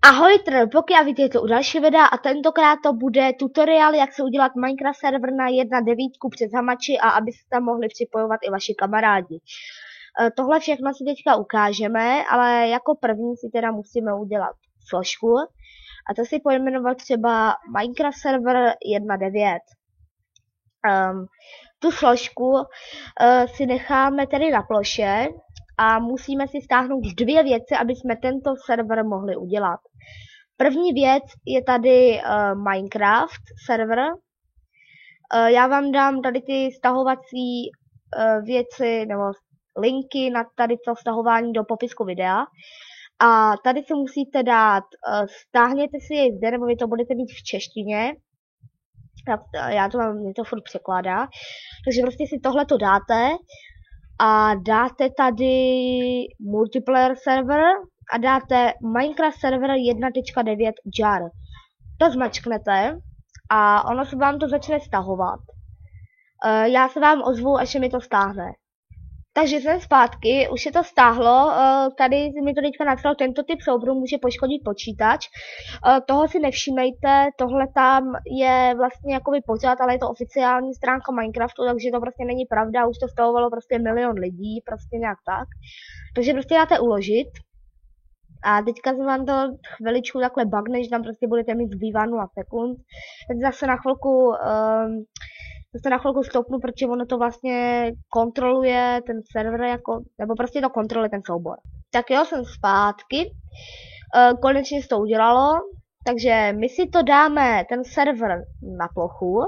Ahoj, pokud já víte, je to u další videa a tentokrát to bude tutoriál, jak se udělat Minecraft server na 1.9 přes Hamachi a aby se tam mohli připojovat i vaši kamarádi. Tohle všechno si teďka ukážeme, ale jako první si teda musíme udělat složku a to si pojmenovat třeba Minecraft server 1.9. Tu složku si necháme tedy na ploše a musíme si stáhnout 2 věci, aby jsme tento server mohli udělat. První věc je tady Minecraft server. Já vám dám tady ty stahovací věci nebo linky na tady to stahování do popisku videa. A tady si musíte dát, stáhněte si je zde, nebo vy to budete mít v češtině. Já to mám, mě to furt překládá. Takže prostě si tohleto dáte a dáte tady multiplayer server a dáte Minecraft server 1.9 jar. To zmačknete a ono se vám to začne stahovat. Já se vám ozvu, až se mi to stáhne. Takže jsem zpátky, už se to stáhlo, tady mi to teďka napsal, tento typ souboru může poškodit počítač. Toho si nevšímejte, tohle tam je vlastně jakoby pořád, ale je to oficiální stránka Minecraftu, takže to prostě není pravda, už to stahovalo prostě 1 milion lidí, prostě nějak tak. Takže prostě dáte uložit. A teďka se vám to chviličku takhle bugne, že tam prostě budete mít zbývá 0 sekund. Teď zase na chvilku stopnu, protože ono to vlastně kontroluje ten server, jako, nebo prostě to kontroluje ten soubor. Tak jo, jsem zpátky. Konečně se to udělalo. Takže my si to dáme, ten server, na plochu.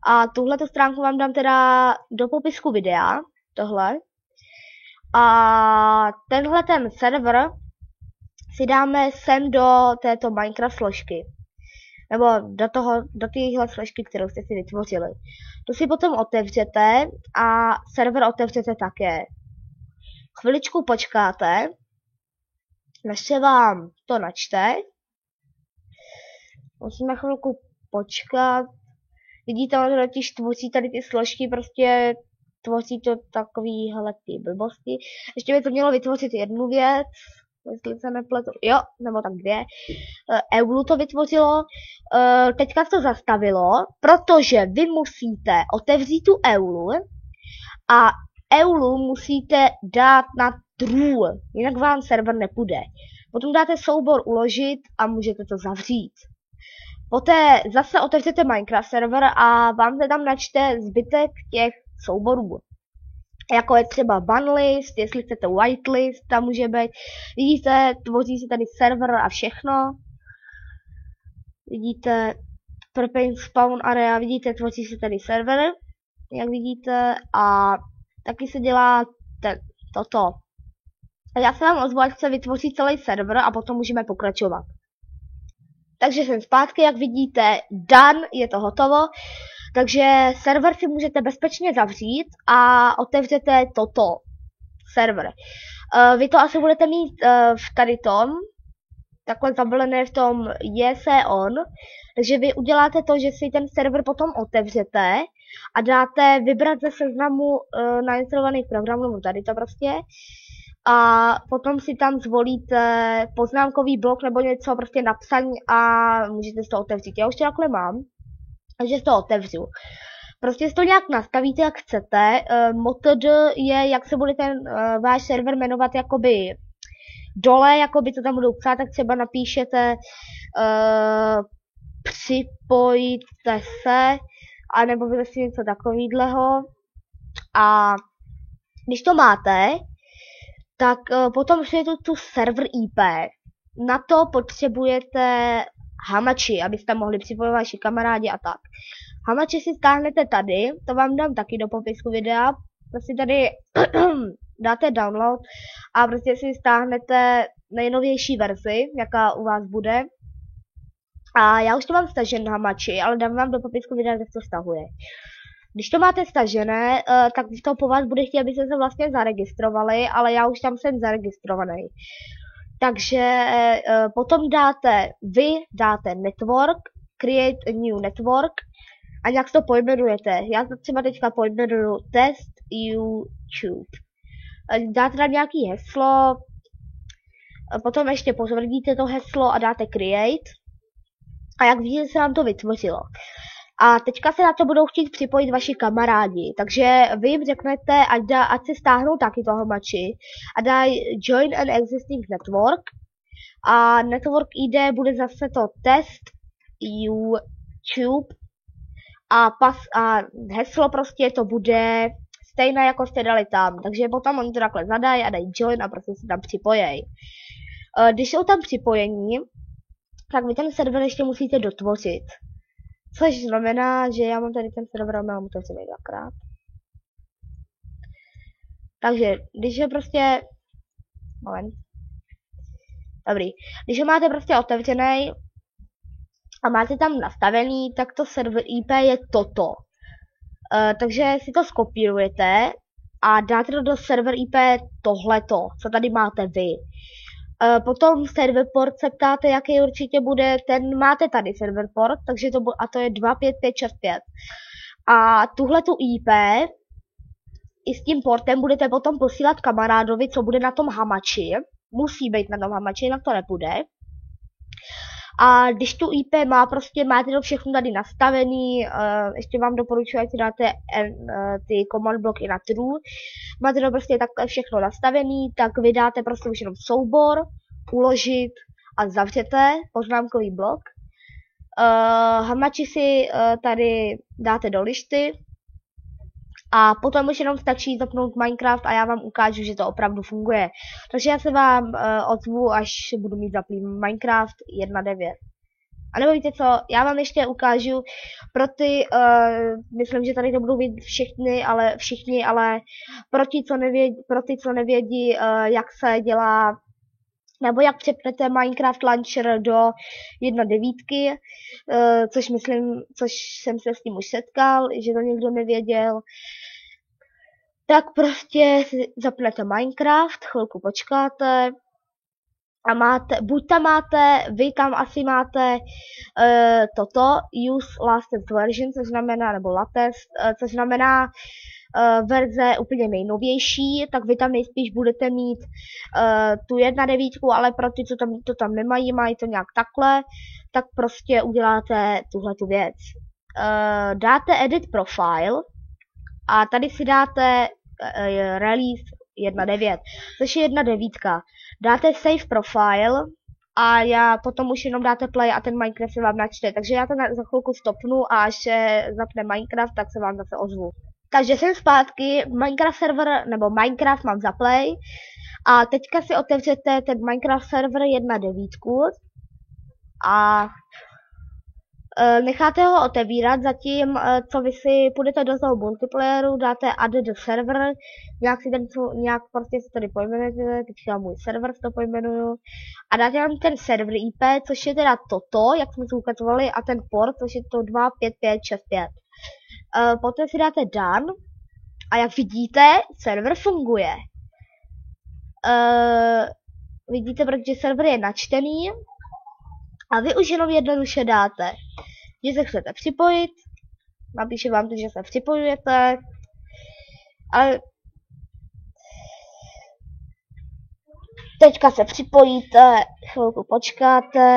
A tuhleto stránku vám dám teda do popisku videa. Tohle. A tenhle ten server si dáme sem do této Minecraft složky. Nebo do téhle složky, kterou jste si vytvořili. To si potom otevřete a server otevřete také. Chviličku počkáte, než se vám to načte. Musíme chvilku počkat. Vidíte, ono totiž tvoří tady ty složky, prostě tvoří to takovýhle ty blbosti. Ještě by to mělo vytvořit jednu věc, jestli se nepletu, jo, nebo tak 2. Eulu to vytvořilo, teďka to zastavilo, protože vy musíte otevřít tu Eulu a Eulu musíte dát na true, jinak vám server nepůjde. Potom dáte soubor uložit a můžete to zavřít. Poté zase otevřete Minecraft server a vám se tam načte zbytek těch souborů. Jako je třeba banlist, jestli chcete whitelist, tam může být. Vidíte, tvoří se tady server a všechno. Vidíte, propane spawn area, vidíte, tvoří se tady server, jak vidíte, a taky se dělá toto. A já se vám ozvu, ať se vytvoří celý server a potom můžeme pokračovat. Takže jsem zpátky, jak vidíte, done, je to hotovo. Takže server si můžete bezpečně zavřít a otevřete toto server. Vy to asi budete mít v tady tom, takhle zabalené v tom se on, takže vy uděláte to, že si ten server potom otevřete a dáte vybrat ze seznamu nainstalovaných programů, nebo tady to prostě, a potom si tam zvolíte poznámkový blok nebo něco prostě napsaní a můžete si to otevřít. Já už to takhle mám. Takže to otevřu. Prostě si to nějak nastavíte, jak chcete. Motod je, jak se bude ten váš server jmenovat, jakoby dole, jakoby to tam budou psát, tak třeba napíšete připojte se, anebo vlastně něco takovýhleho. A když to máte, tak potom přijde tu server IP. Na to potřebujete Hamachi, abyste mohli připojovat vaši kamarádi a tak. Hamachi si stáhnete tady, to vám dám taky do popisku videa. Prostě tady dáte download a prostě si stáhnete nejnovější verzi, jaká u vás bude. A já už to mám stažen Hamachi, ale dám vám do popisku videa, kde to stahuje. Když to máte stažené, tak to po vás bude chtít, abyste se vlastně zaregistrovali, ale já už tam jsem zaregistrovaný. Takže potom dáte network, create a new network a nějak to pojmenujete. Já to třeba teďka pojmenuju test YouTube. Dáte tam nějaký heslo, Potom ještě potvrdíte to heslo a dáte create. A jak vidíte, se vám to vytvořilo. A teďka se na to budou chtít připojit vaši kamarádi, takže vy jim řeknete, ať si stáhnou taky toho mači a dají join an existing network a network ID bude zase to test YouTube a heslo prostě to bude stejné jako jste dali tam, takže potom oni to takhle zadají a dají join a prostě se tam připojejí. Když jsou tam připojení, tak vy ten server ještě musíte dotvořit. Což znamená, že já mám tady ten server a mám to celý dvakrát. Takže, když je prostě... Moment. Dobrý. Když ho máte prostě otevřený a máte tam nastavený, tak to server IP je toto. Takže si to skopírujete a dáte to do server IP tohleto, co tady máte vy. Potom server port se ptáte, jaký určitě bude, ten máte tady server port, takže to je 25565. A tuhletu IP i s tím portem budete potom posílat kamarádovi, co bude na tom hamači. Musí být na tom hamači, jinak to nebude. A když tu IP máte to všechno tady nastavený, ještě vám doporučuji, ať si dáte ty command bloky na true, máte to prostě takhle všechno nastavený, tak vydáte prostě už jenom soubor, uložit a zavřete poznámkový blok. Hamači si tady dáte do lišty a potom už jenom stačí zapnout Minecraft a já vám ukážu, že to opravdu funguje. Takže já se vám ozvu, až budu mít zaplý Minecraft 1.9. A nebo víte co, já vám ještě ukážu pro ty, myslím, že tady to budou vidět všichni, ale pro ty, co nevědí, jak se dělá, nebo jak přepnete Minecraft Launcher do 1.9, což jsem se s tím už setkal, že to někdo nevěděl. Tak prostě zapnete Minecraft, chvilku počkáte a vy tam asi máte toto, use latest version, což znamená, nebo latest, což znamená verze úplně nejnovější, tak vy tam nejspíš budete mít tu 1.9, ale pro ty, co to tam nemají, mají to nějak takhle, tak prostě uděláte tuhletu věc. Dáte edit profile a tady si dáte release 1.9, což je 1.9. Dáte save profile a já potom už jenom dáte play a ten Minecraft se vám načte. Takže já to za chvilku stopnu a až se zapne Minecraft, tak se vám zase ozvu. Takže jsem zpátky, Minecraft server, nebo Minecraft mám za play a teďka si otevřete ten Minecraft server 1.9 a necháte ho otevírat zatím, co vy si půjdete do toho multiplayeru, dáte add the server, nějak prostě si tady pojmenujete, teďka můj server to pojmenuju, a dáte tam ten server IP, což je teda toto, jak jsme si ukazovali, a ten port, což je to 25565. Poté si dáte done, a jak vidíte, server funguje. Vidíte, protože server je načtený, a vy už jenom jednoduše dáte, že se chcete připojit, napíše vám to, že se připojujete, ale teďka se připojíte, chvilku počkáte,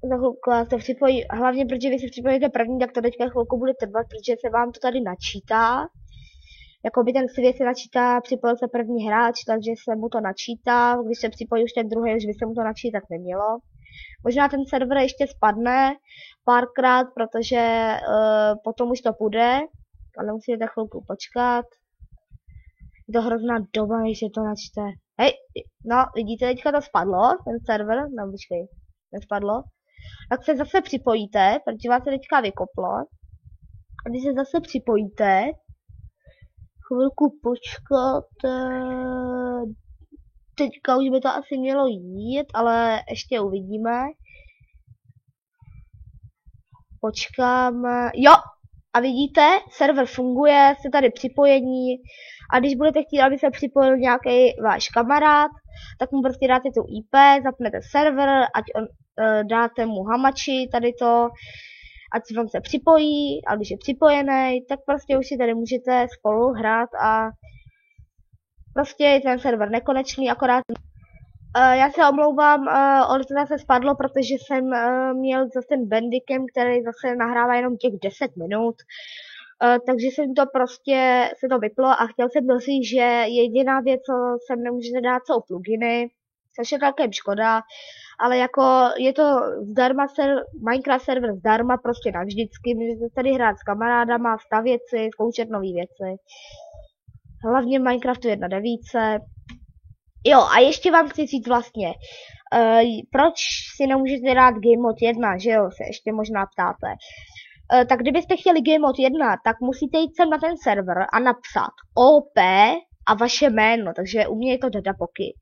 za chvilku se připojí, hlavně protože vy se připojíte první, tak to teďka chvilku bude trvat, protože se vám to tady načítá. Jakoby ten svět se načítá, připojil se první hráč, takže se mu to načítá, když se připojí už ten druhý, už by se mu to načítat nemělo. Možná ten server ještě spadne párkrát, protože potom už to půjde, ale musíte chvilku počkat. Je to hrozná doba, než se to načte. Hej, no vidíte, teďka to spadlo, ten server, no počkej, nespadlo. Tak se zase připojíte, protože vás se teďka vykoplo. A když se zase připojíte, chvilku počkat, teďka už by to asi mělo jít, ale ještě uvidíme. Počkáme, jo, a vidíte, server funguje, jste tady připojení a když budete chtít, aby se připojil nějaký váš kamarád, tak mu prostě dáte tu IP, zapnete server, dáte mu hamači, tady to, ať se vám se připojí, a když je připojený, tak prostě už si tady můžete spolu hrát a Prostě je ten server nekonečný, akorát já se omlouvám, ono to zase spadlo, protože jsem měl zase ten Bandicam, který zase nahrává jenom těch 10 minut. Takže jsem to prostě, se to vyplo a chtěl jsem říct, že jediná věc, co sem nemůžete dát, jsou pluginy, což je celkem škoda, ale jako je to zdarma Minecraft server zdarma prostě navždycky, můžete tady hrát s kamarádama, stavět si, zkoušet nové věci. Hlavně v Minecraftu 1.9. Jo, a ještě vám chci říct vlastně, proč si nemůžete dát Game Mode 1, že jo, se ještě možná ptáte. Tak kdybyste chtěli Game Mode 1, tak musíte jít sem na ten server a napsat OP a vaše jméno, takže u mě je to Dadapoky.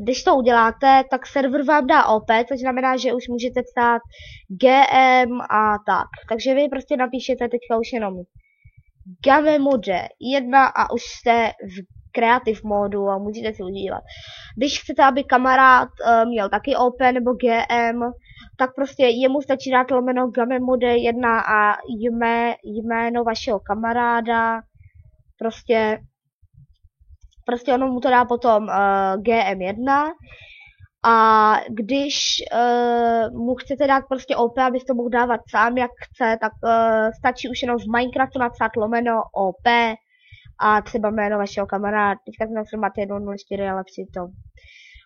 Když to uděláte, tak server vám dá OP, což znamená, že už můžete psát GM a tak. Takže vy prostě napíšete teďka už jenom Game Mode 1 a už jste v kreativ módu a můžete si udívat. Když chcete, aby kamarád měl taky OP nebo GM, tak prostě jemu stačí dát lomeno Game Mode 1 a jméno vašeho kamaráda. Prostě ono mu to dá potom GM1 a když mu chcete dát prostě OP, abyste to mohl dávat sám jak chce, tak stačí už jenom v Minecraftu napsat lomeno OP a třeba jméno vašeho kamaráda. Teďka jsem napsal Matěj 004, ale přitom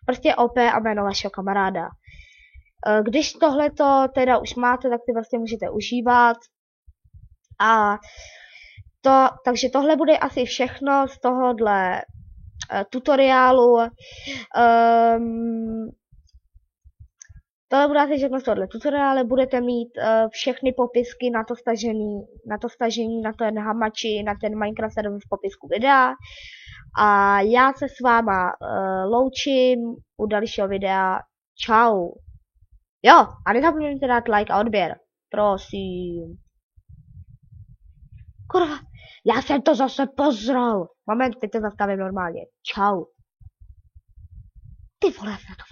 prostě OP a jméno vašeho kamaráda. Když tohleto teda už máte, tak si prostě můžete užívat. A takže tohle bude asi všechno z tohohle tutoriálu. Tohle bude asi všechno z tohohle tutoriálu. Budete mít všechny popisky na to stažení, na ten hamači, na ten Minecraft server v popisku videa. A já se s váma loučím u dalšího videa. Čau. Jo, a nezapomeňte dát like a odběr. Prosím. Kurva, já jsem to zase pozral. Moment, teď to zastavím normálně. Čau. Ty vole, na to